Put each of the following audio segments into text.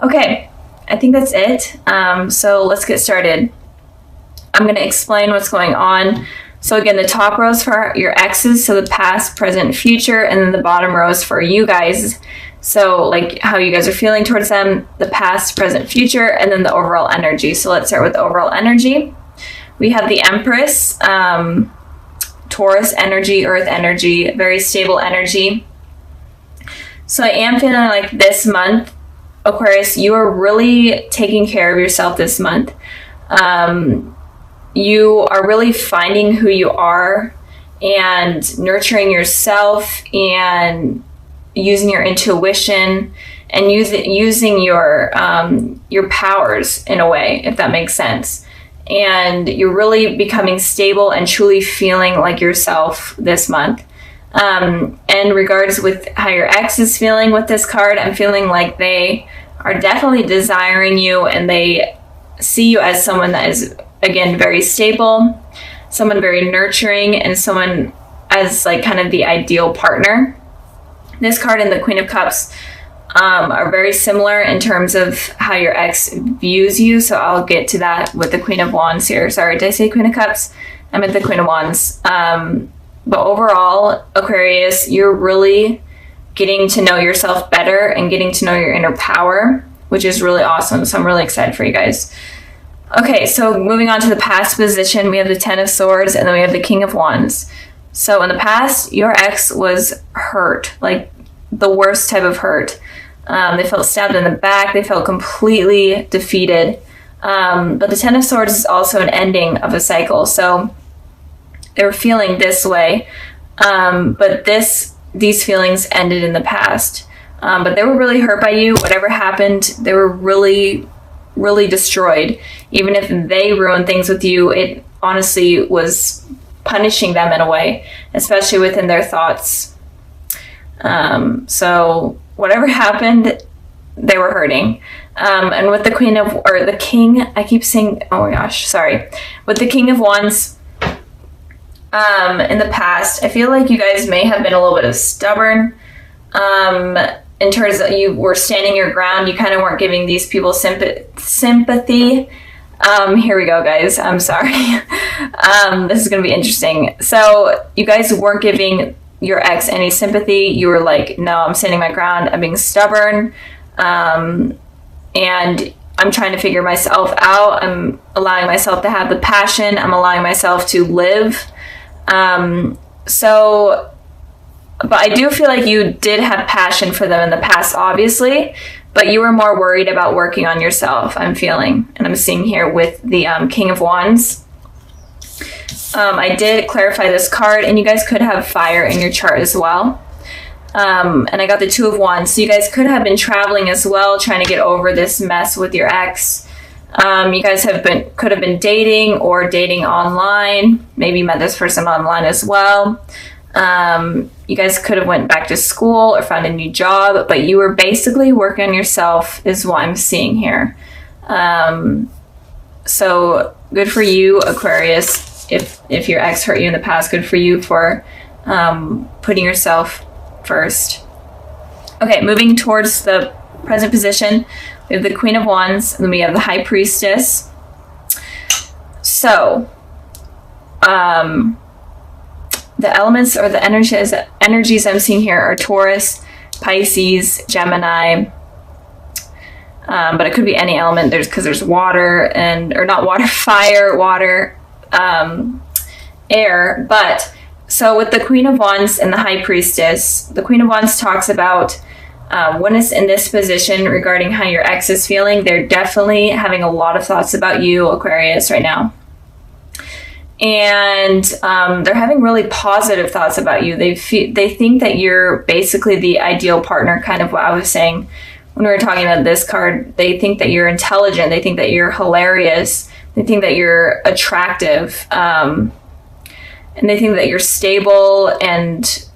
Okay, I think that's it. So let's get started. I'm going to explain what's going on. So again, the top row is for your exes, so the past, present, future, and then the bottom row is for you guys. So like how you guys are feeling towards them, the past, present, future, and then the overall energy. So let's start with the overall energy. We have the Empress, Taurus energy, Earth energy, very stable energy. So I am feeling like this month, Aquarius, you are really taking care of yourself this month. You are really finding who you are and nurturing yourself and using your intuition and using your powers in a way, if that makes sense. And you're really becoming stable and truly feeling like yourself this month. In regards with how your ex is feeling with this card, I'm feeling like they are definitely desiring you and they see you as someone that is, again, very stable, someone very nurturing, and someone as like kind of the ideal partner. This card and the Queen of Cups are very similar in terms of how your ex views you. So I'll get to that with the Queen of Wands here. Sorry, did I say Queen of Cups? I meant the Queen of Wands. But overall, Aquarius, you're really getting to know yourself better and getting to know your inner power, which is really awesome. So I'm really excited for you guys. Okay, so moving on to the past position, we have the Ten of Swords and then we have the King of Wands. So in the past, your ex was hurt, like the worst type of hurt. They felt stabbed in the back. They felt completely defeated. But the Ten of Swords is also an ending of a cycle. So they were feeling this way. But these feelings ended in the past. But they were really hurt by you. Whatever happened, they were really, really destroyed. Even if they ruined things with you, it honestly was punishing them in a way, especially within their thoughts. So whatever happened, they were hurting. And with the the King, I keep saying, oh my gosh, sorry. With the King of Wands, in the past, I feel like you guys may have been a little bit of stubborn. In terms of you were standing your ground, you kind of weren't giving these people sympathy. Here we go, guys. I'm sorry. This is going to be interesting. So you guys weren't giving your ex any sympathy. You were like, no, I'm standing my ground. I'm being stubborn. And I'm trying to figure myself out. I'm allowing myself to have the passion. I'm allowing myself to live. But I do feel like you did have passion for them in the past, obviously, but you were more worried about working on yourself, I'm feeling. And I'm seeing here with the King of Wands. I did clarify this card, and you guys could have fire in your chart as well. And I got the Two of Wands. So you guys could have been traveling as well, trying to get over this mess with your ex. You guys could have been dating or dating online. Maybe met this person online as well. You guys could have went back to school or found a new job, but you were basically working on yourself is what I'm seeing here. So good for you, Aquarius. If your ex hurt you in the past, good for you for putting yourself first. Okay, moving towards the present position, we have the Queen of Wands, and then we have the High Priestess. So, the elements or the energies I'm seeing here are Taurus, Pisces, Gemini, but it could be any element. Because there's water or not water, fire, water, air. But so with the Queen of Wands and the High Priestess, the Queen of Wands talks about when it's in this position regarding how your ex is feeling. They're definitely having a lot of thoughts about you, Aquarius, right now. And they're having really positive thoughts about you. They think that you're basically the ideal partner, kind of what I was saying when we were talking about this card. They think that you're intelligent. They think that you're hilarious. They think that you're attractive. And they think that you're stable and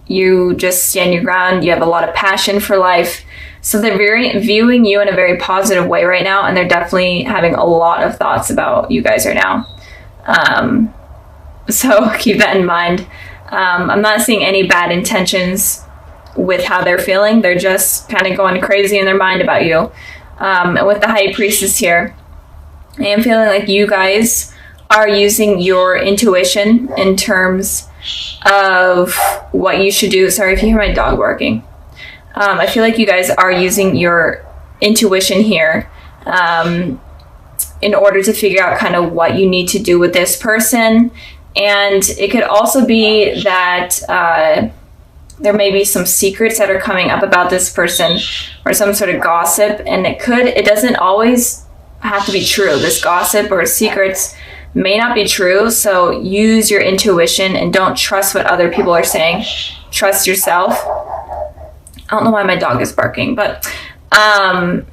you just stand your ground. You have a lot of passion for life. So they're viewing you in a very positive way right now. And they're definitely having a lot of thoughts about you guys right now. So keep that in mind. I'm not seeing any bad intentions with how they're feeling. They're just kind of going crazy in their mind about you. And with the High Priestess here, I am feeling like you guys are using your intuition in terms of what you should do. Sorry if you hear my dog barking. I feel like you guys are using your intuition here in order to figure out kind of what you need to do with this person. And it could also be that there may be some secrets that are coming up about this person, or some sort of gossip, and it doesn't always have to be true. This gossip or secrets may not be true, so use your intuition and don't trust what other people are saying. Trust yourself. I don't know why my dog is barking, but and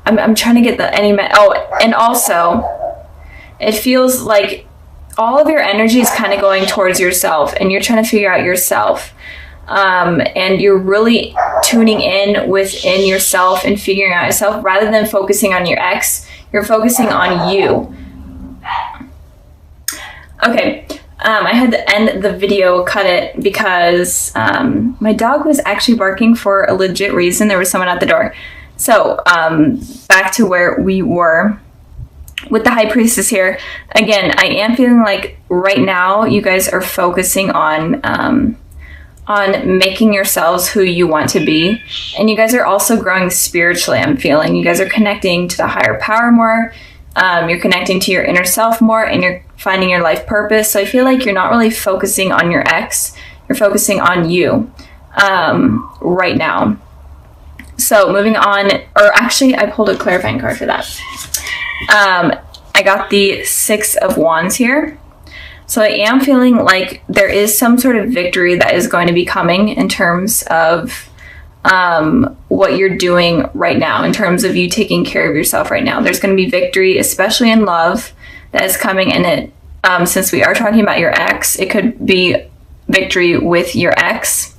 I'm trying to get and also it feels like all of your energy is kind of going towards yourself, and you're trying to figure out yourself. And you're really tuning in within yourself and figuring out yourself rather than focusing on your ex. You're focusing on you. Okay, I had to end the video, cut it, because my dog was actually barking for a legit reason. There was someone at the door. So back to where we were. With the High Priestess here, again, I am feeling like right now you guys are focusing on making yourselves who you want to be. And you guys are also growing spiritually, I'm feeling. You guys are connecting to the higher power more. You're connecting to your inner self more, and you're finding your life purpose. So I feel like you're not really focusing on your ex. You're focusing on you right now. So moving on, or actually I pulled a clarifying card for that. I got the Six of Wands here. So I am feeling like there is some sort of victory that is going to be coming in terms of what you're doing right now, in terms of you taking care of yourself right now. There's going to be victory, especially in love, that is coming. And it, since we are talking about your ex, it could be victory with your ex.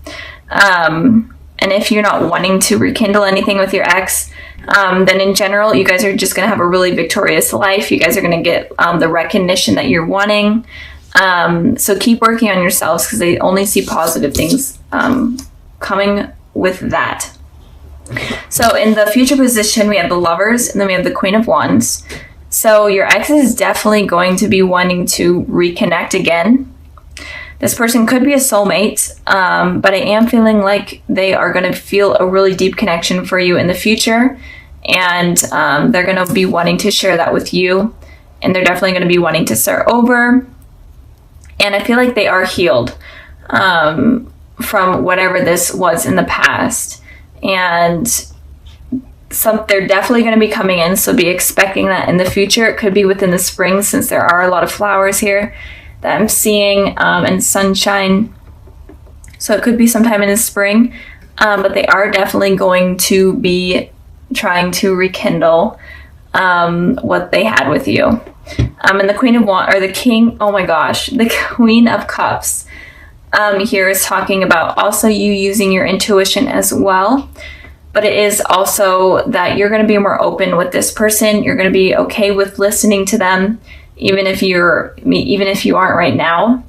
And if you're not wanting to rekindle anything with your ex, then in general, you guys are just going to have a really victorious life. You guys are going to get the recognition that you're wanting. So keep working on yourselves, because they only see positive things coming with that. So in the future position, we have the Lovers, and then we have the Queen of Wands. So your ex is definitely going to be wanting to reconnect again. This person could be a soulmate, but I am feeling like they are going to feel a really deep connection for you in the future, and they're going to be wanting to share that with you, and they're definitely going to be wanting to start over. And I feel like they are healed from whatever this was in the past, and they're definitely going to be coming in, so be expecting that in the future. It could be within the spring, since there are a lot of flowers here that I'm seeing, and sunshine. So it could be sometime in the spring, but they are definitely going to be trying to rekindle what they had with you. And the Queen of Wands, or the King, oh my gosh, the Queen of Cups here is talking about also you using your intuition as well. But it is also that you're going to be more open with this person. You're going to be okay with listening to them, even if you aren't right now.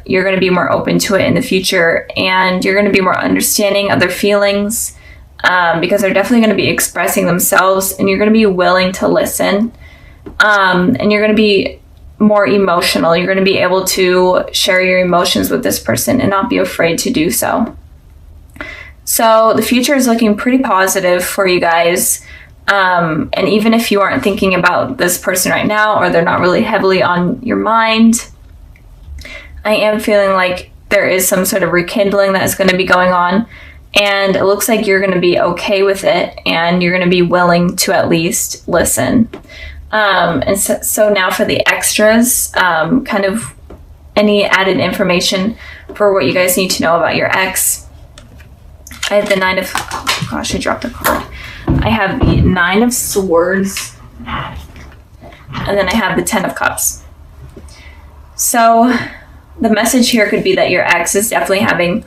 You're going to be more open to it in the future, and you're going to be more understanding of their feelings, because they're definitely going to be expressing themselves, and you're going to be willing to listen, and you're going to be more emotional. You're going to be able to share your emotions with this person and not be afraid to do so. So the future is looking pretty positive for you guys. And even if you aren't thinking about this person right now, or they're not really heavily on your mind, I am feeling like there is some sort of rekindling that is going to be going on. And it looks like you're going to be okay with it, and you're going to be willing to at least listen. And so now for the extras, kind of any added information for what you guys need to know about your ex. I have the Nine of, oh gosh, I dropped a card. I have the Nine of Swords, and then I have the Ten of Cups. So the message here could be that your ex is definitely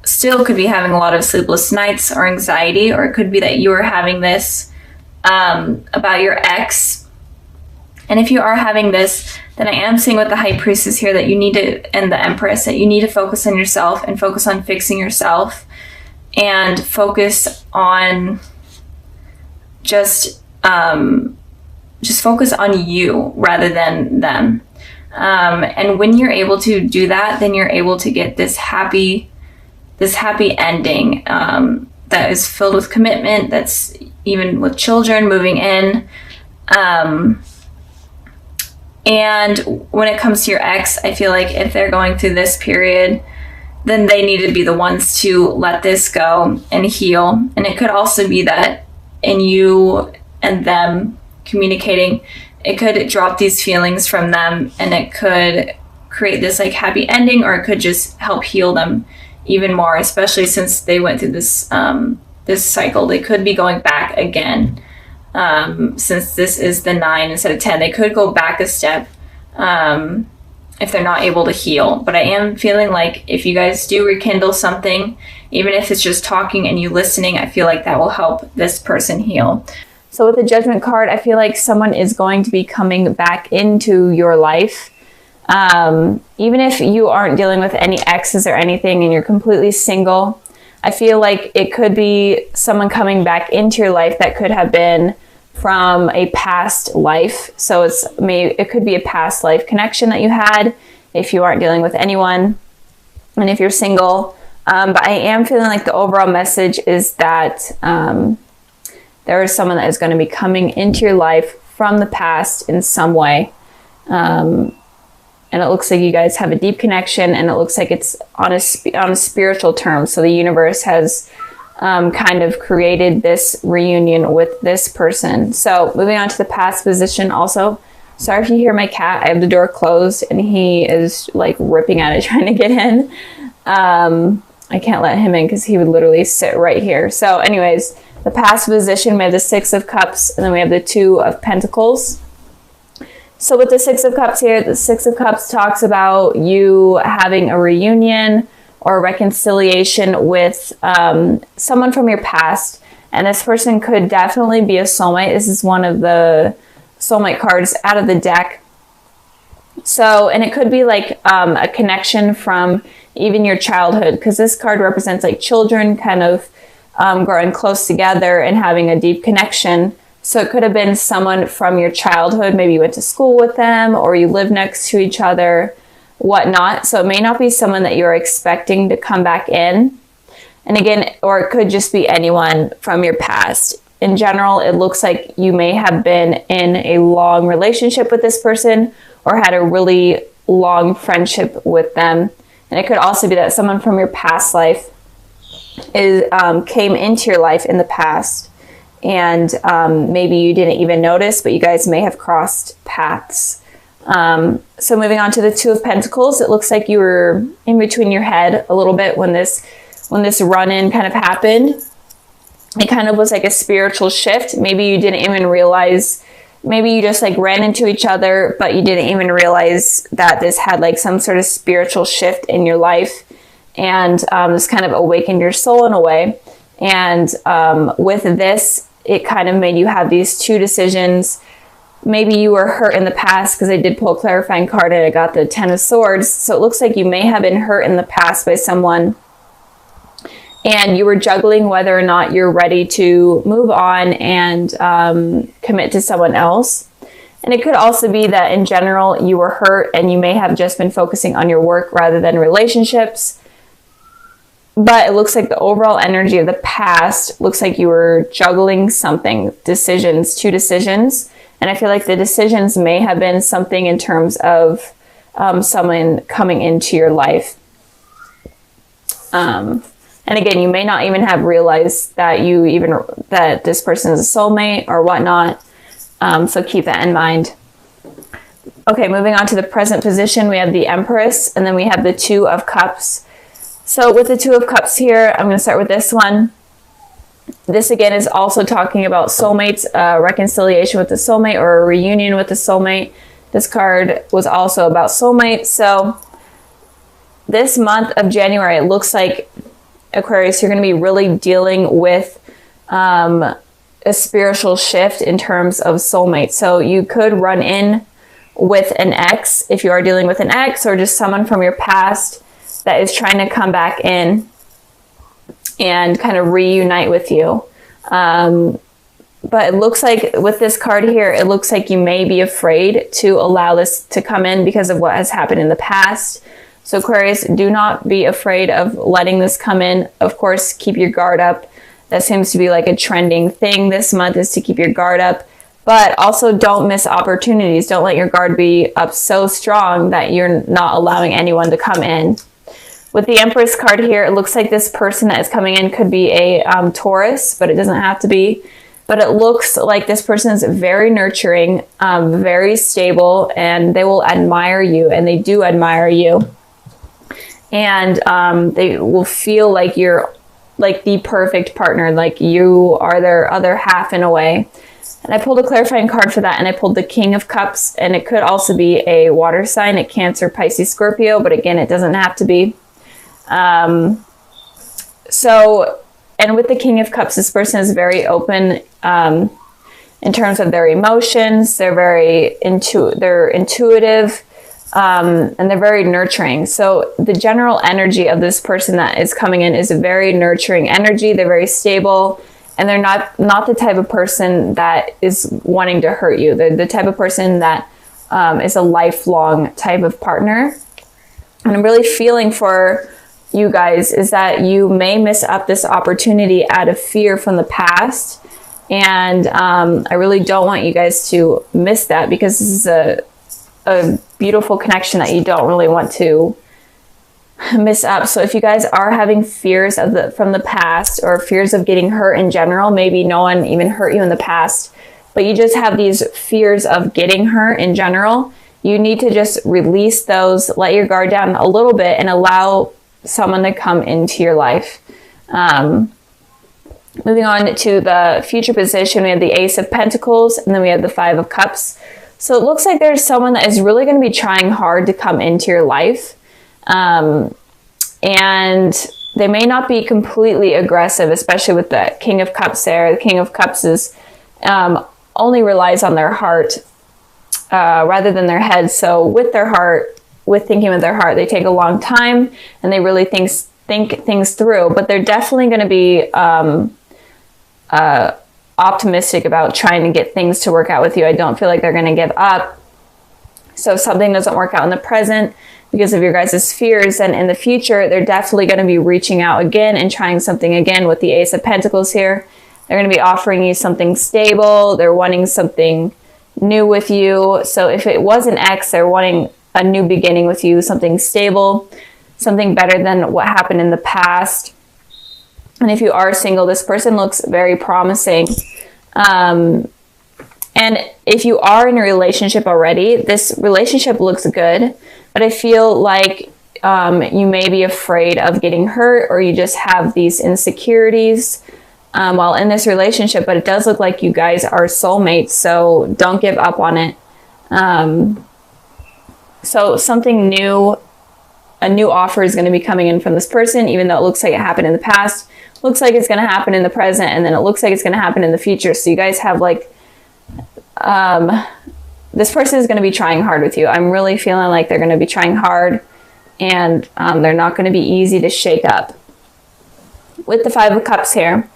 still could be having a lot of sleepless nights or anxiety, or it could be that you are having this about your ex, And if you are having this, then I am seeing with the High Priestess here that you need to, and the Empress, that you need to focus on yourself and focus on fixing yourself and focus on just focus on you rather than them. And when you're able to do that, then you're able to get this happy ending that is filled with commitment, that's even with children moving in. And when it comes to your ex, I feel like if they're going through this period, then they need to be the ones to let this go and heal. And it could also be that in you and them communicating, it could drop these feelings from them, and it could create this like happy ending, or it could just help heal them even more, especially since they went through this this cycle. They could be going back again. Since this is the 9 instead of 10, they could go back a step if they're not able to heal. But I am feeling like if you guys do rekindle something, even if it's just talking and you listening, I feel like that will help this person heal. So with the Judgment card, I feel like someone is going to be coming back into your life. Even if you aren't dealing with any exes or anything and you're completely single, I feel like it could be someone coming back into your life that could have been from a past life. So it could be a past life connection that you had if you aren't dealing with anyone, and if you're single. But I am feeling like the overall message is that there is someone that is going to be coming into your life from the past in some way. And it looks like you guys have a deep connection, and it looks like it's on a spiritual term. So the universe has kind of created this reunion with this person. So moving on to the past position also. Sorry if you hear my cat. I have the door closed and he is like ripping at it trying to get in. I can't let him in because he would literally sit right here. So anyways, the past position, we have the 6 of Cups, and then we have the 2 of Pentacles. So with the 6 of Cups here, the 6 of Cups talks about you having a reunion or reconciliation with someone from your past. And this person could definitely be a soulmate. This is one of the soulmate cards out of the deck. So, and it could be like a connection from even your childhood, because this card represents like children kind of growing close together and having a deep connection. So it could have been someone from your childhood. Maybe you went to school with them, or you live next to each other, whatnot. So it may not be someone that you're expecting to come back in. And again, or it could just be anyone from your past. In general, it looks like you may have been in a long relationship with this person, or had a really long friendship with them. And it could also be that someone from your past life came into your life in the past, and maybe you didn't even notice, but you guys may have crossed paths. So moving on to the 2 of Pentacles, it looks like you were in between your head a little bit when this run-in kind of happened. It kind of was like a spiritual shift. Maybe you didn't even realize, maybe you just like ran into each other, but you didn't even realize that this had like some sort of spiritual shift in your life. And this kind of awakened your soul in a way. And with this, it kind of made you have these 2 decisions. Maybe you were hurt in the past, because I did pull a clarifying card and I got the 10 of Swords. So it looks like you may have been hurt in the past by someone, and you were juggling whether or not you're ready to move on and commit to someone else. And it could also be that in general, you were hurt and you may have just been focusing on your work rather than relationships. But it looks like the overall energy of the past looks like you were juggling something, 2 decisions. And I feel like the decisions may have been something in terms of someone coming into your life. And again, you may not even have realized that that this person is a soulmate or whatnot. So keep that in mind. Okay, moving on to the present position, we have the Empress, and then we have the 2 of Cups. So with the 2 of Cups here, I'm going to start with this one. This again is also talking about soulmates, reconciliation with the soulmate, or a reunion with the soulmate. This card was also about soulmates. So this month of January, it looks like, Aquarius, you're going to be really dealing with a spiritual shift in terms of soulmates. So you could run in with an ex if you are dealing with an ex, or just someone from your past that is trying to come back in and kind of reunite with you. But it looks like with this card here, it looks like you may be afraid to allow this to come in because of what has happened in the past. So Aquarius, do not be afraid of letting this come in. Of course, keep your guard up. That seems to be like a trending thing this month, is to keep your guard up. But also don't miss opportunities. Don't let your guard be up so strong that you're not allowing anyone to come in. With the Empress card here, it looks like this person that is coming in could be a Taurus, but it doesn't have to be. But it looks like this person is very nurturing, very stable, and they will admire you, and they do admire you. And they will feel like you're like the perfect partner, like you are their other half in a way. And I pulled a clarifying card for that, and I pulled the King of Cups, and it could also be a water sign, a Cancer, Pisces, Scorpio, but again, it doesn't have to be. And with the King of Cups, this person is very open in terms of their emotions. They're very intuitive, and they're very nurturing. So the general energy of this person that is coming in is a very nurturing energy. They're very stable, and they're not the type of person that is wanting to hurt you. They're the type of person that is a lifelong type of partner. And I'm really feeling for you guys is that you may miss up this opportunity out of fear from the past. And I really don't want you guys to miss that, because this is a beautiful connection that you don't really want to miss up. So if you guys are having fears from the past, or fears of getting hurt in general, maybe no one even hurt you in the past, but you just have these fears of getting hurt in general, you need to just release those, let your guard down a little bit, and allow someone to come into your life. Moving on to the future position, we have the Ace of Pentacles, and then we have the Five of Cups. So it looks like there's someone that is really going to be trying hard to come into your life. And they may not be completely aggressive, especially with the King of Cups there. The King of Cups is only relies on their heart rather than their head. So with their heart, with thinking with their heart, they take a long time, and they really think things through. But they're definitely going to be optimistic about trying to get things to work out with you. I don't feel like they're going to give up. So if something doesn't work out in the present because of your guys' fears, then in the future, they're definitely going to be reaching out again and trying something again with the Ace of Pentacles here. They're going to be offering you something stable. They're wanting something new with you. So if it was an ex, they're wanting a new beginning with you, something stable, something better than what happened in the past. And if you are single, this person looks very promising. And if you are in a relationship already, this relationship looks good, but I feel like you may be afraid of getting hurt, or you just have these insecurities while in this relationship, but it does look like you guys are soulmates, so don't give up on it. So something new, a new offer is going to be coming in from this person, even though it looks like it happened in the past, looks like it's going to happen in the present, and then it looks like it's going to happen in the future. So you guys have like, this person is going to be trying hard with you. I'm really feeling like they're going to be trying hard, and they're not going to be easy to shake up. With the Five of Cups here,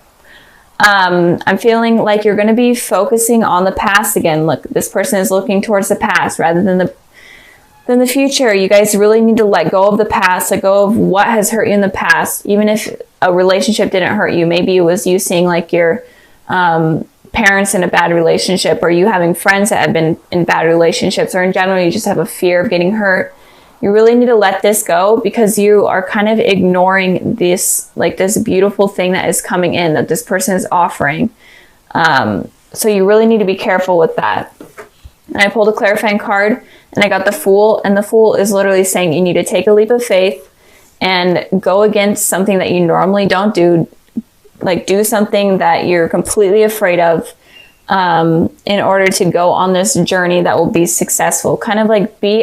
I'm feeling like you're going to be focusing on the past again. Look, this person is looking towards the past rather than the future. You guys really need to let go of the past, let go of what has hurt you in the past. Even if a relationship didn't hurt you, maybe it was you seeing like your parents in a bad relationship, or you having friends that have been in bad relationships, or in general, you just have a fear of getting hurt. You really need to let this go, because you are kind of ignoring this, like this beautiful thing that is coming in, that this person is offering. So you really need to be careful with that. And I pulled a clarifying card, and I got the Fool, and the Fool is literally saying you need to take a leap of faith and go against something that you normally don't do, like do something that you're completely afraid of, in order to go on this journey that will be successful. Kind of like be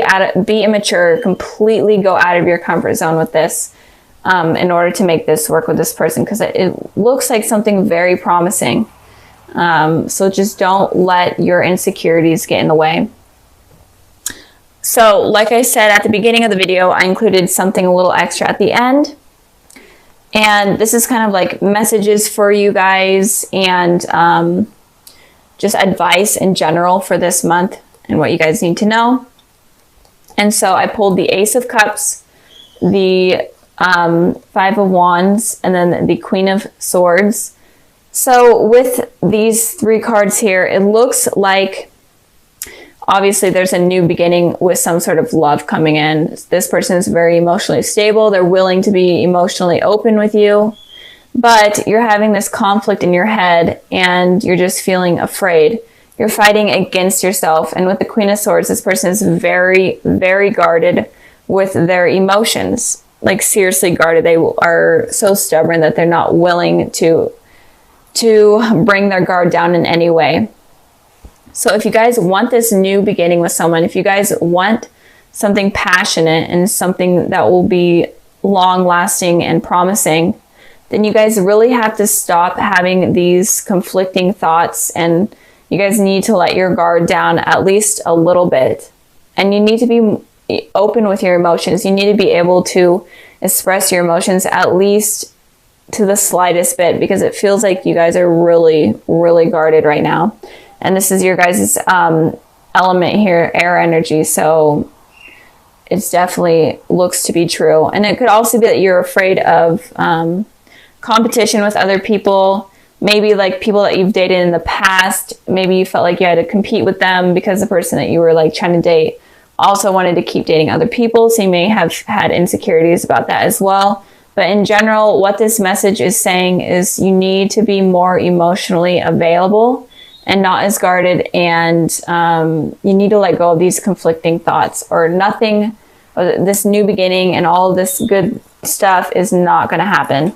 immature, completely go out of your comfort zone with this, in order to make this work with this person, because it looks like something very promising. So just don't let your insecurities get in the way. So like I said at the beginning of the video, I included something a little extra at the end. And this is kind of like messages for you guys and just advice in general for this month and what you guys need to know. And so I pulled the Ace of Cups, the Five of Wands, and then the Queen of Swords. So with these three cards here, it looks like obviously there's a new beginning with some sort of love coming in. This person is very emotionally stable. They're willing to be emotionally open with you, but you're having this conflict in your head and you're just feeling afraid. You're fighting against yourself. And with the Queen of Swords, this person is very, very guarded with their emotions. Like seriously guarded. They are so stubborn that they're not willing to bring their guard down in any way. So if you guys want this new beginning with someone, if you guys want something passionate and something that will be long lasting and promising, then you guys really have to stop having these conflicting thoughts, and you guys need to let your guard down at least a little bit. And you need to be open with your emotions. You need to be able to express your emotions at least to the slightest bit, because it feels like you guys are really, really guarded right now. And this is your guys' element here, air energy. So it's definitely looks to be true. And it could also be that you're afraid of competition with other people. Maybe like people that you've dated in the past. Maybe you felt like you had to compete with them because the person that you were like trying to date also wanted to keep dating other people. So you may have had insecurities about that as well. But in general, what this message is saying is you need to be more emotionally available and not as guarded, and you need to let go of these conflicting thoughts, or nothing, or this new beginning and all of this good stuff is not going to happen.